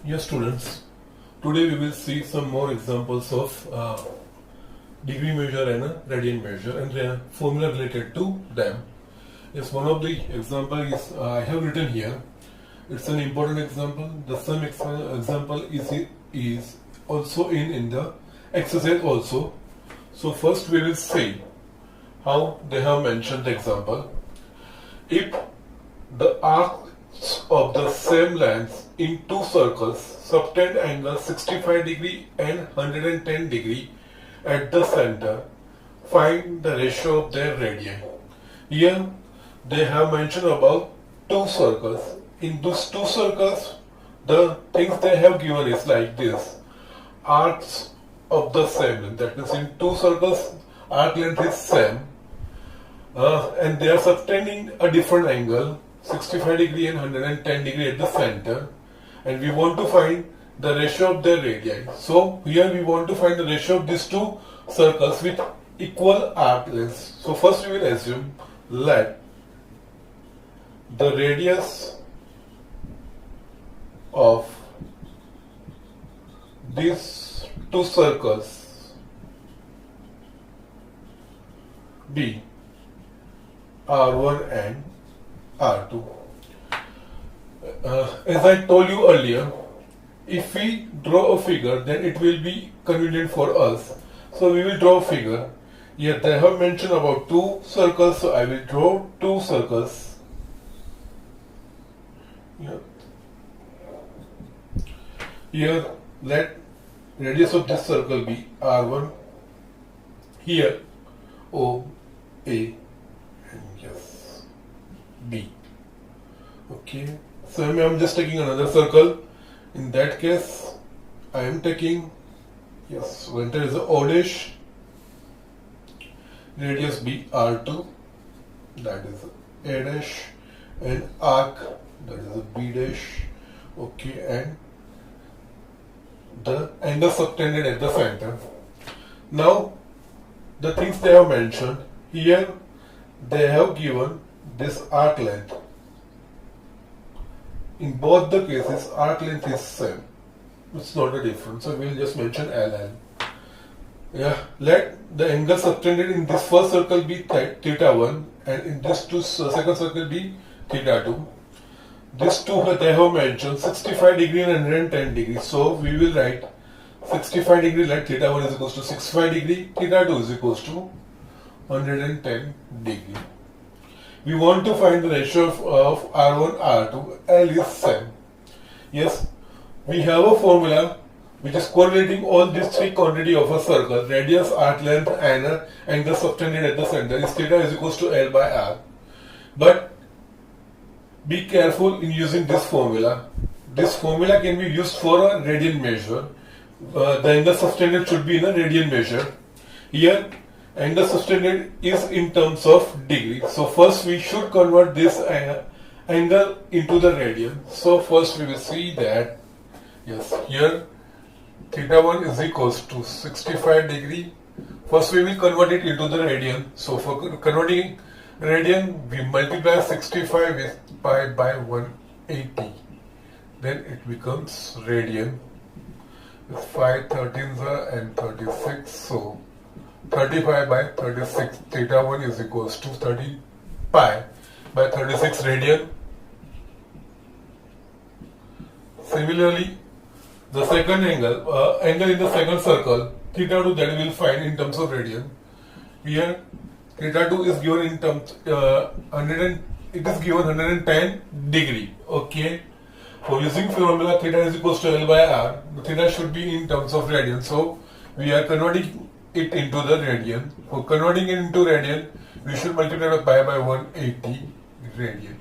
Yes, students. Today we will see some more examples of degree measure and a radian measure and the formula related to them. Yes, one of the example is I have written here. It's an important example. The same example is also in the exercise also. So first we will see how they have mentioned the example. If the arcs of the same length in two circles subtend angle 65 degree and 110 degree at the center, find the ratio of their radii. Here they have mentioned about two circles. In those two circles, the things they have given is like this: arcs of the same length. That means in two circles, arc length is same, and they are subtending a different angle, 65 degree and 110 degree at the center, and we want to find the ratio of their radii. So here we want to find the ratio of these two circles with equal arc lengths. So first we will assume let the radius of these two circles be R1 and R2. As I told you earlier, if we draw a figure, then it will be convenient for us. So we will draw a figure. Here they have mentioned about two circles, so I will draw two circles. Here let radius of this circle be R1. Here O, A, and yes, B. Okay, so I am just taking another circle. In that case, I am taking, yes, center is a O dash, radius be R2, that is A dash, and arc, that is a B dash. Okay, and the angle subtended at the center. Now, the things they have mentioned here, they have given this arc length. In both the cases, arc length is same. It's not a difference. So we will just mention LL. Yeah, let the angle subtended in this first circle be theta 1, and in this second circle be theta 2. These two they have mentioned 65 degree and 110 degree. So we will write 65 degree, let theta 1 is equals to 65 degree, theta 2 is equals to 110 degree. We want to find the ratio of R1, R2, L is same. Yes, we have a formula which is correlating all these three quantity of a circle, radius, arc length, and angle subtended at the center is theta is equals to L by R. But be careful in using this formula. This formula can be used for a radian measure. The angle subtended should be in a radian measure. Here, angle subtended is in terms of degree. So first we should convert this angle into the radian. So first we will see that, yes, here theta 1 is equals to 65 degree. First we will convert it into the radian. So for converting radian, we multiply 65 with pi by 180. Then it becomes radian. With 5 13s and 36. So 35 by 36. Theta 1 is equals to 30 pi by 36 radian. Similarly, the second angle, angle in the second circle, theta 2, that we will find in terms of radian. Here, theta 2 is given in terms it is given 110 degree. Okay. For using formula theta is equals to L by R, the theta should be in terms of radian. So we are converting it into the radian. For converting it into radian, we should multiply by pi by 180 radian.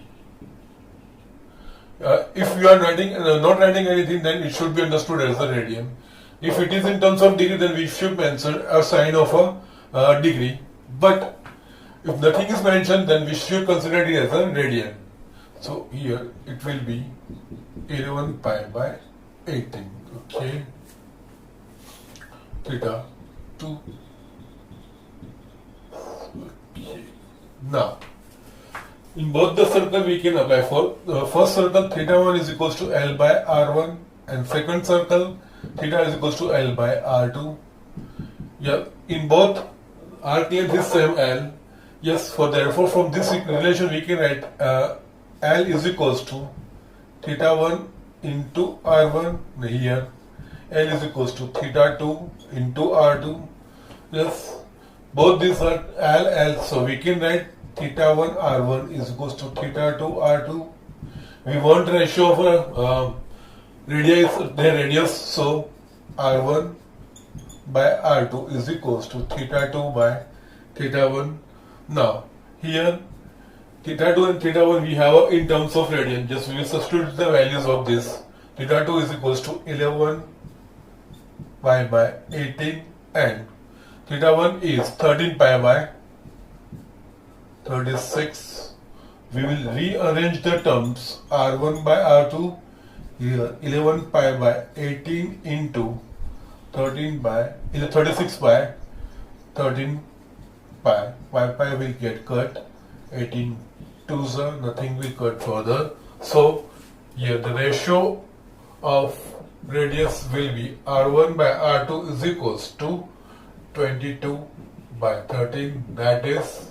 If you are not writing anything, then it should be understood as the radian. If it is in terms of degree, then we should mention a sign of a degree. But if nothing is mentioned, then we should consider it as a radian. So here it will be 11 pi by 18. Okay. Theta 2. Okay. Now, in both the circle we can apply for first circle theta 1 is equals to L by R1, and second circle theta is equals to L by R2. Yeah, in both arc length is same L. Yes, for therefore from this relation we can write L is equals to theta 1 into R1 here. L is equals to theta 2 into R2. Yes, both these are L, so we can write theta 1 R1 is equals to theta 2 R2. We want ratio of radius, so R1 by R2 is equals to theta 2 by theta 1. Now, here theta 2 and theta 1 we have in terms of radian. Just we will substitute the values of this. Theta 2 is equals to 11 pi by 18 and theta 1 is 13 pi by 36. We will rearrange the terms R1 by R2 here 11 pi by 18 into 13 by 36 by 13 pi. Pi will get cut. 18 twos are nothing will cut further. So here the ratio of radius will be R1 by R2 is equals to 22 by 13. That is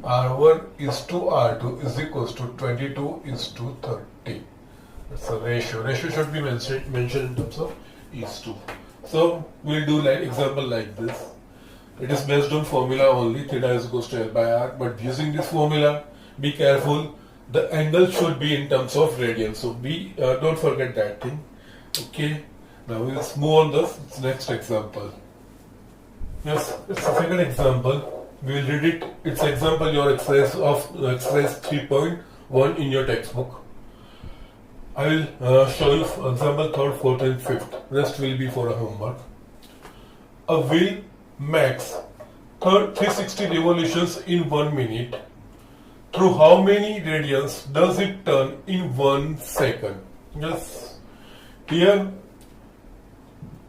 R1 is to R2 is equals to 22 is to 30. That's a ratio. Ratio should be mentioned in terms of is to. So we'll do like example like this. It is based on formula only, theta is equals to L by R, but using this formula, be careful, the angle should be in terms of radian. So don't forget that thing. Okay, now we'll move on the next example. Yes, it's the second example. We will read it. It's example your exercise 3.1 in your textbook. I will show you example 3rd, 4th and 5th. Rest will be for a homework. A wheel makes 360 revolutions in 1 minute. Through how many radians does it turn in 1 second? Yes. Here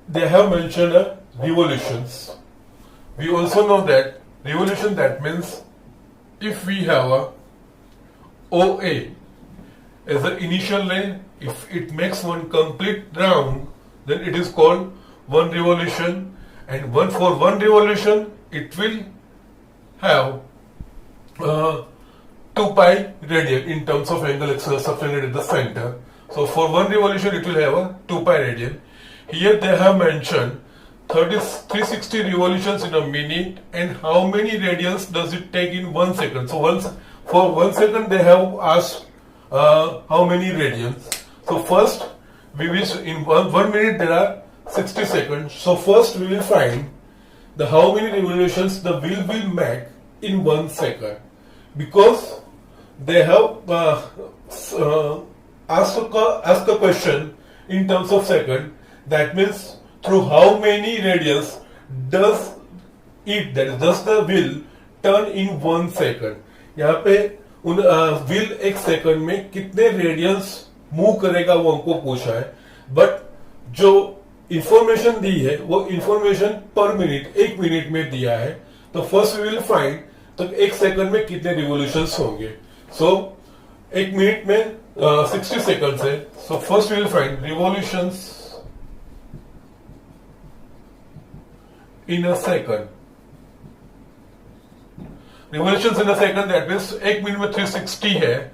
they have mentioned revolutions. We also know that revolution, that means if we have a OA as the initial line, if it makes one complete round, then it is called one revolution, and for one revolution it will have 2 pi radian in terms of angle subtended at the center. So for one revolution it will have a 2 pi radian. Here they have mentioned 360 revolutions in a minute, and how many radians does it take in 1 second. So for 1 second they have asked how many radians. So first we will, in 1 minute there are 60 seconds. So first we will find the how many revolutions the wheel will make in 1 second, because they have asked a question in terms of second. That means through how many radians does the wheel turn in 1 second. यहाँ पे wheel 1 second में कितने radiance move करेगा वो हमको पूछा है, but जो इंफॉर्मेशन दी है वो इंफॉर्मेशन पर मिनट 1 मिनट में दिया है. तो फर्स्ट वी विल फाइंड तो 1 सेकंड में कितने रिवोल्यूशंस होंगे. सो 1 मिनट में 60 सेकंड्स है. So first we will find revolutions in a second. Revolutions in a second, that means 1 minute में 360 है,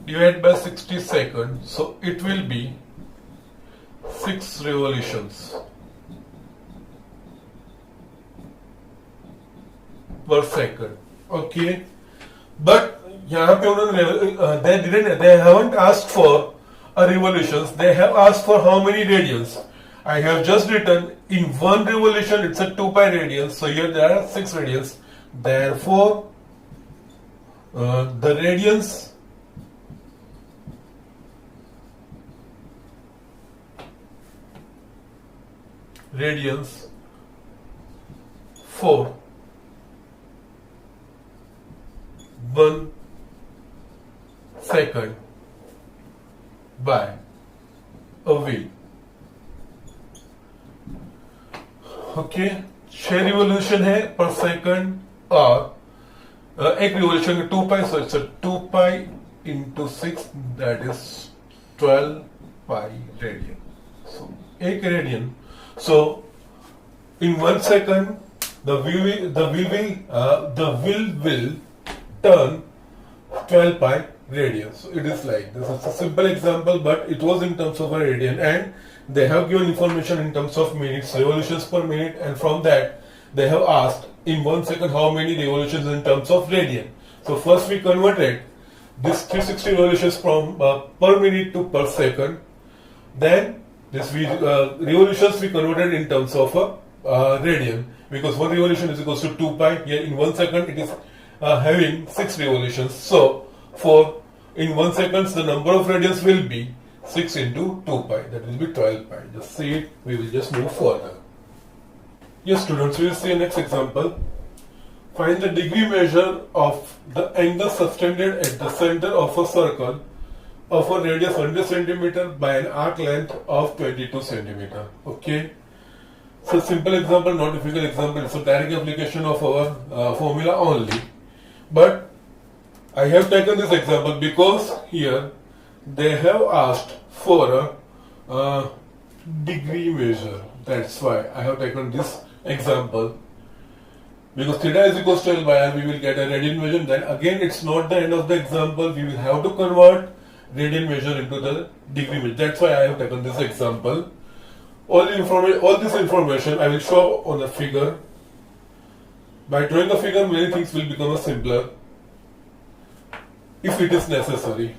divided by 60 seconds, so it will be 6 revolutions per second. Okay, but यहाँ पे उन्होंने they haven't asked for a revolutions, they have asked for how many radians. I have just written in 1 revolution it's a 2 pi radians, so here there are 6 radians. Therefore, the radians for 1 second by a wheel. Okay, 6 revolution है पर second, और एक revolution 2 pi, so it's 2 pi into 6, that is 12 pi radian. So 1 radian. So in 1 second, the wheel will turn 12 pi radian. So it is like this. Is a simple example, but it was in terms of a radian, and they have given information in terms of minutes, revolutions per minute, and from that they have asked in 1 second how many revolutions in terms of radian. So first we converted this 360 revolutions from per minute to per second. Then this revolutions we converted in terms of radian, because one revolution is equals to 2 pi. Here in 1 second it is having 6 revolutions. So for in 1 second the number of radians will be 6 into 2 pi, that will be 12 pi. Just see it, we will just move further. Yes students, we will see the next example. Find the degree measure of the angle subtended at the center of a circle of a radius 100 centimeter by an arc length of 22 centimeter. Okay. So simple example, not difficult example. It's a direct application of our formula only. But I have taken this example because here they have asked for a degree measure. That's why I have taken this example. Because theta is equals to L by R, we will get a radian measure. Then again, it's not the end of the example. We will have to convert radian measure into the degree measure. That's why I have taken this example. All this information I will show on a figure. By drawing a figure, many things will become simpler if it is necessary.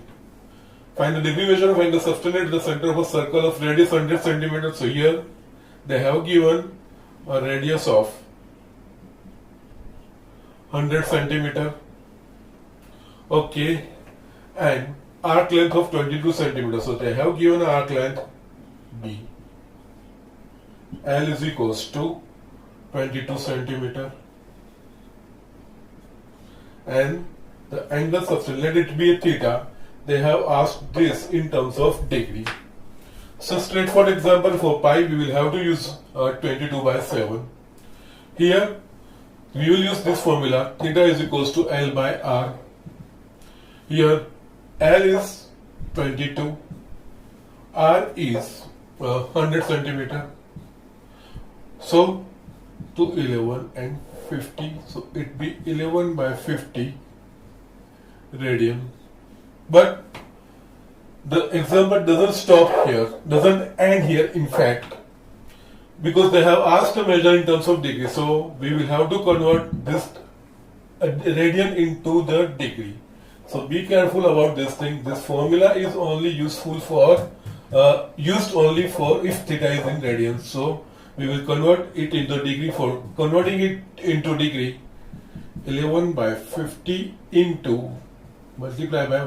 Find the degree measure of angle subtended at the center of a circle of radius 100 centimeters. So here they have given a radius of 100 centimeter. Okay, and arc length of 22 centimeters. So they have given arc length B. L is equals to 22 centimeter, and the angle subtended, let it be a theta. They have asked this in terms of degree. So straightforward example, for pi we will have to use 22 by 7. Here we will use this formula, theta is equals to L by R. Here L is 22, R is 100 centimeter. So to 11 and 50, so it be 11 by 50 radian. But the example doesn't stop here, doesn't end here in fact, because they have asked a measure in terms of degree. So we will have to convert this radian into the degree. So be careful about this thing. This formula is only useful for used only for if theta is in radians. So we will convert it into degree. For converting it into degree, 11 by 50 into multiply by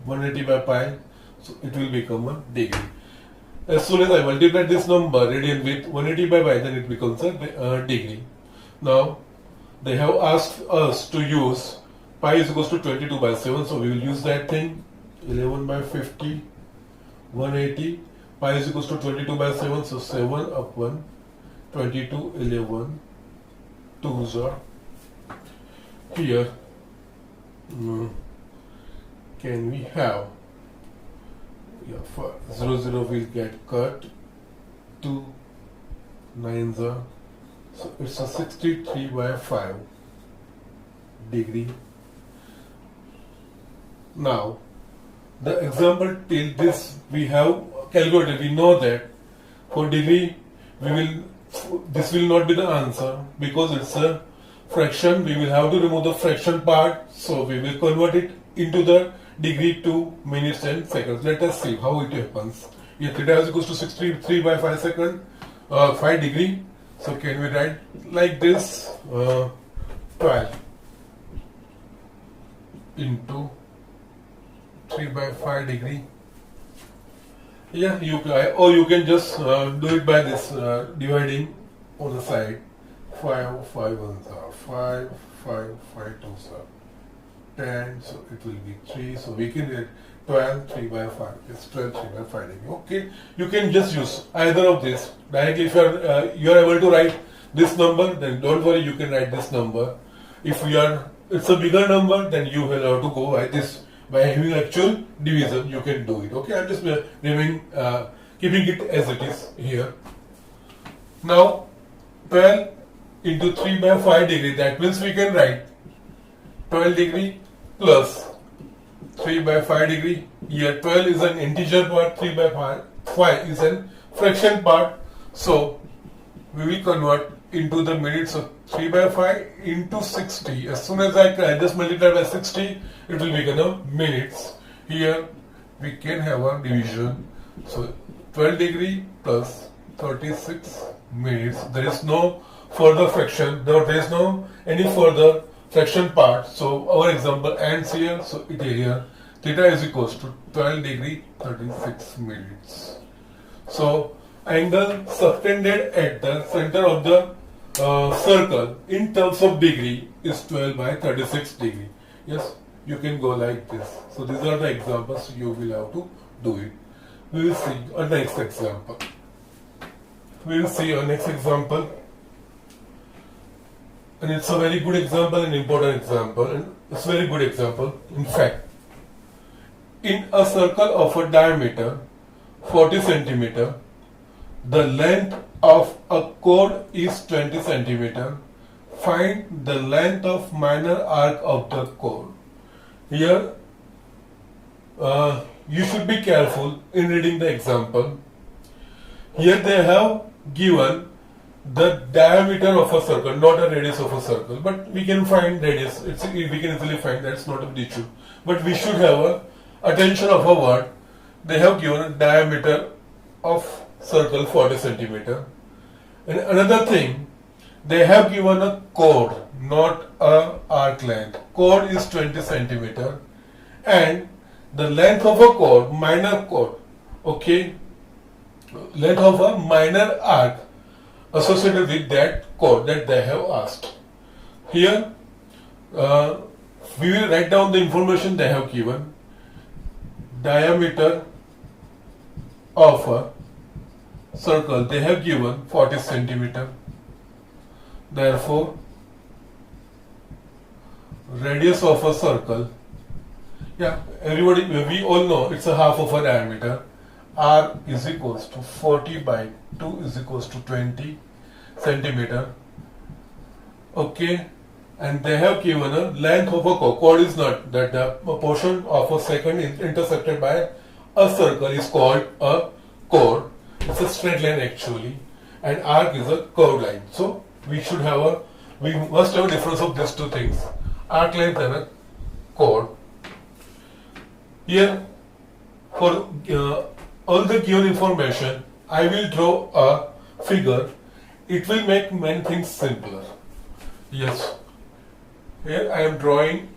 180 by pi, so it will become a degree. As soon as I multiply this number radian with 180 by pi, then it becomes a degree. Now they have asked us to use pi is equals to 22 by 7, so we will use that thing. 11 by 50, 180, pi is equals to 22 by 7, so 7 upon 22, 11, 2s are here. Can we have, yeah, for 0, 0 will get cut, 2 9s are, so it's a 63 by 5 degree. Now the example till this we have calculated. We know that for degree this will not be the answer because it's a fraction. We will have to remove the fraction part, so we will convert it into the degree to minutes and seconds. Let us see how it happens. Here theta is equals to 63 by 5 second, 5 degree. So can we write like this, 12 into 3 by 5 degree. Yeah, or you can just do it by this dividing on the side. 5 5 ones are 5 5 5 2s are 10, so it will be 3. So we can get 12 3 by 5. It's 12 3 by 5 degree. Okay, you can just use either of this directly. If you are able to write this number, then don't worry, you can write this number. If it's a bigger number, then you will have to go by this by having actual division you can do it. Okay, I'm just keeping it as it is here. Now 12 into 3 by 5 degree, that means we can write 12 degree plus 3 by 5 degree. Here 12 is an integer part, 3 by 5 is an fraction part. So we will convert into the minutes of 3 by 5 into 60. As soon as I just multiply by 60, it will become a minutes. Here we can have a division. So 12 degree plus 36 minutes. There is no further fraction. There is no any further fraction part. So our example ends here. So it here theta is equals to 12 degree 36 minutes. So angle subtended at the center of the circle in terms of degree is 12 by 36 degree. Yes, you can go like this. So these are the examples you will have to do it. We will see a next example. We will see a next example, and it's a very good example, an important example, and it's a very good example. In fact, in a circle of a diameter 40 centimeter, the length of a chord is 20 centimeter. Find the length of minor arc of the chord. Here, you should be careful in reading the example. Here they have given the diameter of a circle, not a radius of a circle, but we can find radius. We can easily find, that's not a issue. But we should have a attention of a word. They have given a diameter of circle 40 centimeter. And another thing, they have given a chord, not a arc length. Chord is 20 centimeter, and the length of a chord, minor chord, okay, length of a minor arc associated with that chord that they have asked. Here, we will write down the information they have given. Diameter of a circle they have given 40 centimeter. Therefore, radius of a circle, yeah, everybody, we all know it's a half of a diameter. R is equals to 40 by 2 is equals to 20 centimeter. Okay, and they have given a length of a chord. Chord is not that the portion of a second intersected by a circle is called a chord. It's a straight line actually, and arc is a curved line. So we must have a difference of these two things, arc length and a chord. Here, for all the given information, I will draw a figure. It will make many things simpler. Yes, here I am drawing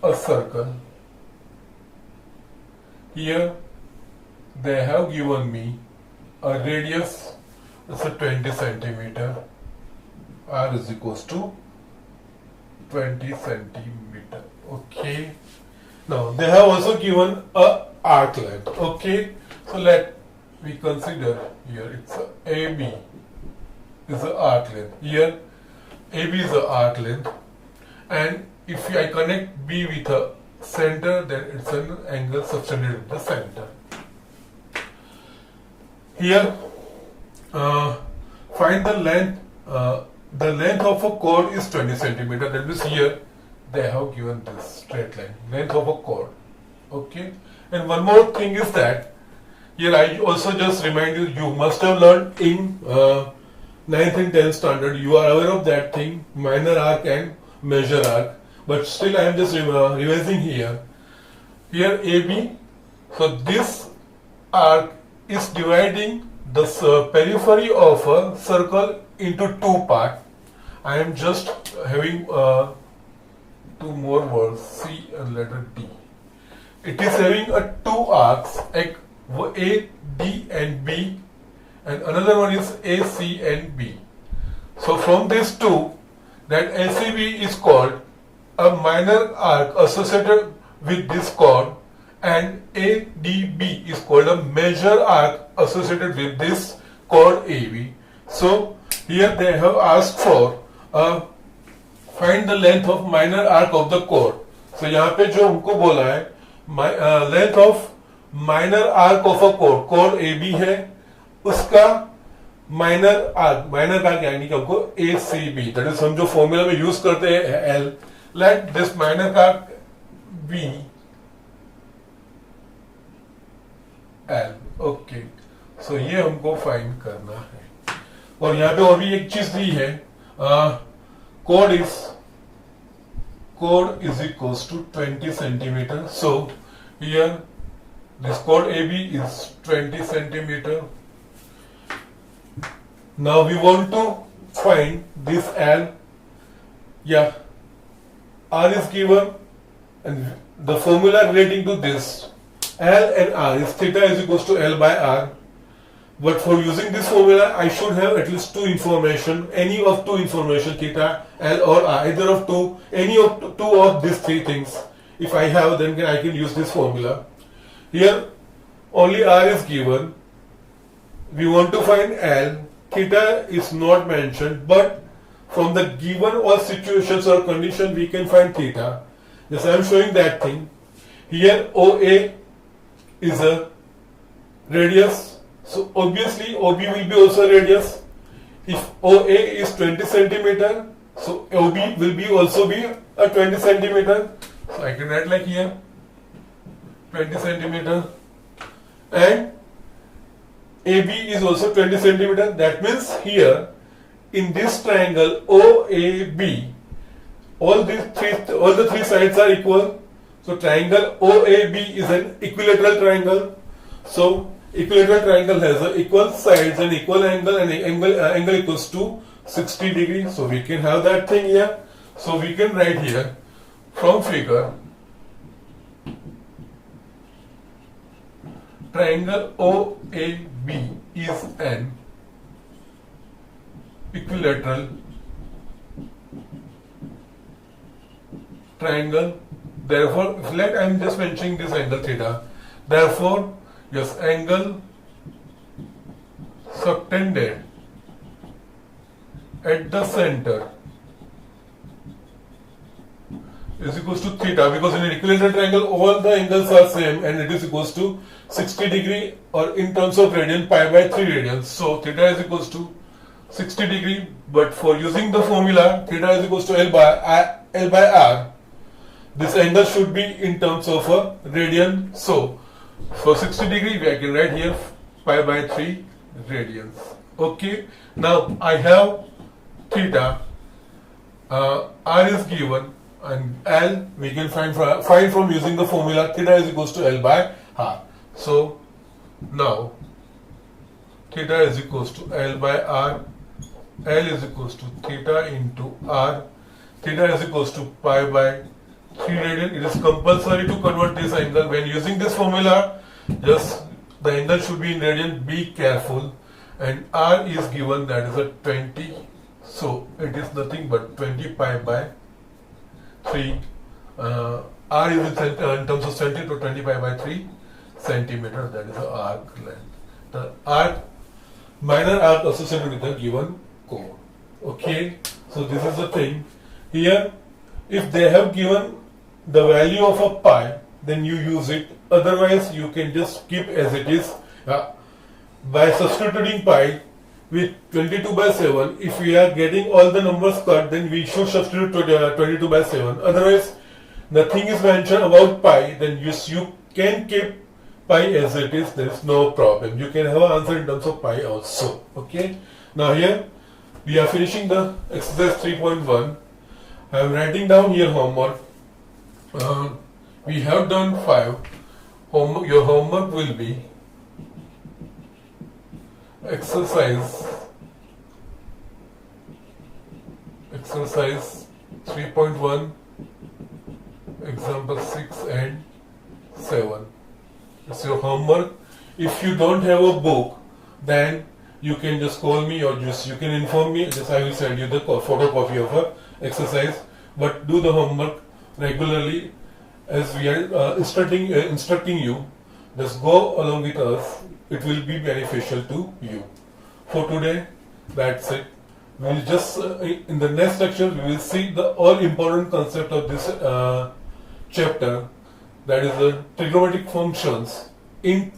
a circle. Here they have given me a radius, it's a 20 centimeter. R is equals to 20 centimeter. Okay. Now they have also given a arc length. Okay. So let we consider here it's a AB is the arc length. Here AB is the arc length, and if I connect B with a center, then it's an angle subtended with the center. Here, find the length. The length of a chord is 20 centimeter. That means here they have given this straight line, length of a chord. Okay. And one more thing is that here I also just remind you, you must have learned in 9th and 10th standard. You are aware of that thing, minor arc and major arc. But still I am just revising here. Here AB. So this arc is dividing the periphery of a circle into two parts. I am just having two more words, C and letter D. It is having two arcs, A, D and B, and another one is AC and B. So from these two, that ACB is called a minor arc associated with this chord, and ADB is called a major arc associated with this chord AB. So here they have asked for find the length of minor arc of the chord. So यहाँ पे जो हमको बोला है length of minor arc of a code, code A B है, उसका minor arc, minor arc यानी कि हमको ए सी बी, दैट इज हम जो फॉर्मूला में यूज करते हैं L, let this minor arc B L. Okay, सो ये हमको फाइंड करना है. और यहाँ पे और भी एक चीज दी है, code is equals to 20 centimeter. So here this chord AB is 20 centimeter. Now we want to find this L. Yeah, R is given and the formula relating to this L and R is theta is equals to L by R. But for using this formula, I should have at least two information, any of two information, theta, L or R, either of two, any of two of these three things. If I have, then I can use this formula. Here, only R is given. We want to find L. Theta is not mentioned, but from the given all situations or condition, we can find theta. Yes, I am showing that thing. Here, OA is a radius. So obviously OB will be also radius. If OA is 20 centimeter, so OB will be also be a 20 centimeter. So I can write like here 20 centimeter, and AB is also 20 centimeter. That means here in this triangle OAB, all the three sides are equal. So triangle OAB is an equilateral triangle. So equilateral triangle has equal sides and equal angle, and angle equals to 60 degrees. So we can have that thing here. So we can write here from figure, triangle OAB is an equilateral triangle. Therefore, I am just mentioning this angle theta. Therefore, yes, angle subtended at the center is equals to theta, because in an equilateral triangle all the angles are same and it is equals to 60 degree, or in terms of radian pi by 3 radians. So theta is equals to 60 degree, but for using the formula theta is equals to L by R, this angle should be in terms of a radian. So for 60 degree, I can write here pi by 3 radians. Okay. Now I have theta. R is given, and L we can find from using the formula theta is equals to L by R. So now theta is equals to L by R. L is equals to theta into R. Theta is equals to pi by 3 radian. It is compulsory to convert this angle when using this formula. Just the angle should be in radian. Be careful. And R is given, that is a 20. So it is nothing but 20 pi by 3. R is in terms of centimeter, to 20 pi by 3 centimeter. That is the arc length. The arc, minor arc associated with the given chord. Okay. So this is the thing. Here, if they have given the value of a pi, then you use it. Otherwise, you can just keep as it is. By substituting pi with 22 by 7, if we are getting all the numbers cut, then we should substitute 22 by 7. Otherwise, nothing is mentioned about pi, then you can keep pi as it is. There is no problem. You can have an answer in terms of pi also. Okay. Now here, we are finishing the exercise 3.1. I am writing down here homework. We have done 5. Your homework will be exercise 3.1, example 6 and 7. It's your homework. If you don't have a book, then you can just call me, or just you can inform me. Just I will send you the photocopy of a exercise. But do the homework regularly, as we are instructing you. Just go along with us. It will be beneficial to you. For today, that's it. We will just in the next lecture we will see the all important concept of this chapter. that is the trigonometric functions in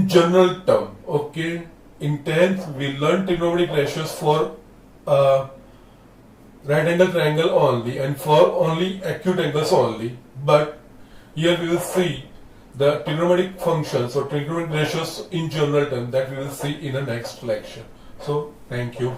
general term. Okay, in 10th we learned trigonometric ratios for right angle triangle only and for only acute angles only, but here we will see the trigonometric functions or trigonometric ratios in general term that we will see in the next lecture. So thank you.